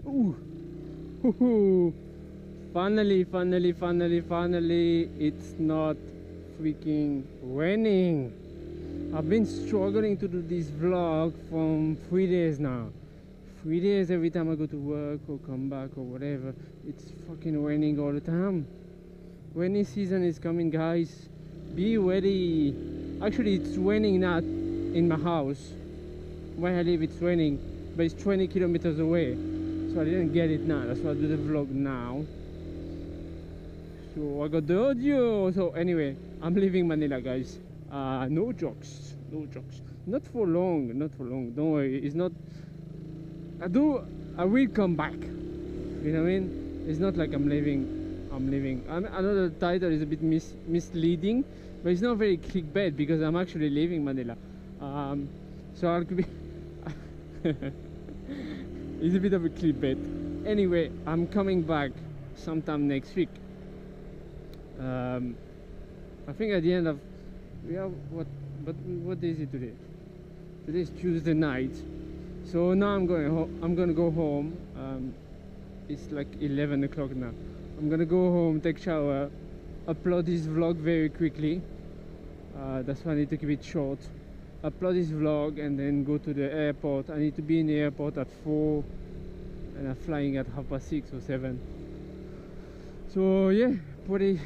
Ooh. Hoo-hoo. Finally, it's not freaking raining. I've been struggling to do this vlog from 3 days now. 3 days every time I go to work or come back or whatever. It's fucking raining all the time. Rainy season is coming, guys. Be ready. Actually, it's raining not in my house. Where I live, it's raining, but it's 20 kilometers away. So I didn't get it now. That's why I do the vlog now. So I got the audio. So anyway, I'm leaving Manila, guys. No jokes. Not for long. Don't worry. It's not. I will come back. You know what I mean? It's not like I'm leaving. I know the title is a bit misleading, but it's not very clickbait because I'm actually leaving Manila. So I'll be. It's a bit of a clickbait. Anyway, I'm coming back sometime next week. I think at the end of what day is it today? Today is Tuesday night. So now I'm gonna go home. It's like 11 o'clock now. I'm gonna go home, take shower, upload this vlog very quickly. That's why I need to keep it short. Upload this vlog and then go to the airport. I need to be in the airport at 4 and I'm flying at 6:30 or 7. So yeah, pretty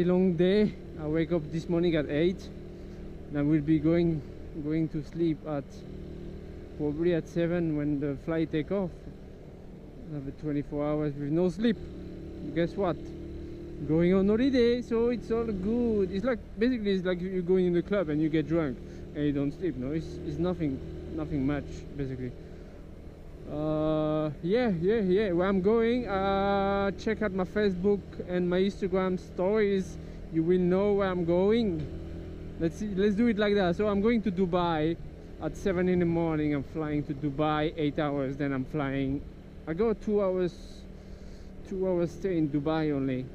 long day. I wake up this morning at 8 and I will be going to sleep at probably at 7 when the flight take off. I have 24 hours with no sleep. Guess what? Going on holiday, so it's all good. It's like basically it's like you're going in the club and you get drunk and you don't sleep. No, it's nothing much basically. Yeah. Where I'm going, check out my Facebook and my Instagram stories. You will know where I'm going. Let's do it like that. So I'm going to Dubai at 7 in the morning. I'm flying to Dubai 8 hours. Then I'm flying. I go 2 hours stay in Dubai only.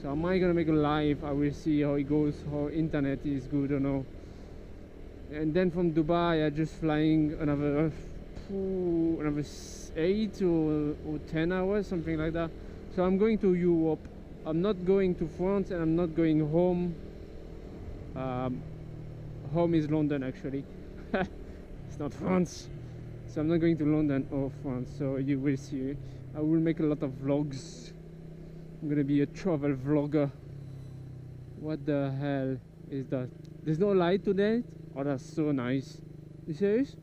So am I gonna make a live? I will see how it goes, how internet is good or no. And then from Dubai I just flying another 8 or 10 hours, something like that. So I'm going to Europe. I'm not going to France and I'm not going home. Home is London actually. It's not France. So I'm not going to London or France. So you will see. I will make a lot of vlogs. I'm gonna be a travel vlogger. What the hell is that? There's no light today? Oh, that's so nice. You serious?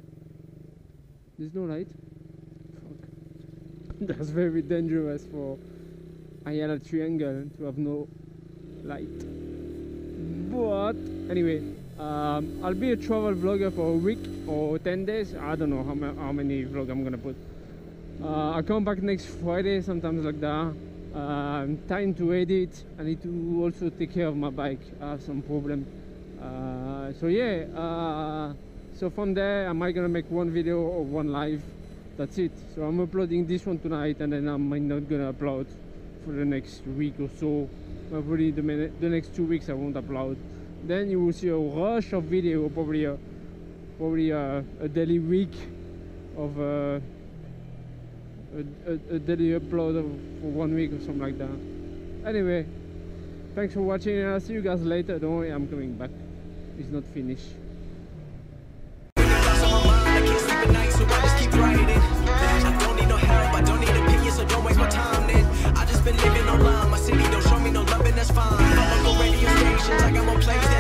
There's no light? Fuck. That's very dangerous for Ayala Triangle to have no light. But anyway, I'll be a travel vlogger for a week or 10 days. I don't know how many vlogs I'm gonna put. I'll come back next Friday, sometimes like that. Time to edit. I need to also take care of my bike. I have some problem. So yeah, so from there I might gonna make one video or one live. That's it. So I'm uploading this one tonight and then I might not gonna upload for the next week or so. Probably the next 2 weeks I won't upload. Then you will see a rush of video, probably a daily week of a daily upload for 1 week or something like that. Anyway, thanks for watching and I'll see you guys later. Don't worry, I'm coming back. It's not finished. I don't need no help, I don't need opinions, so don't waste my time then. I just been living online, my city don't show me no love and that's fine. I'm on radio stations, I got more plays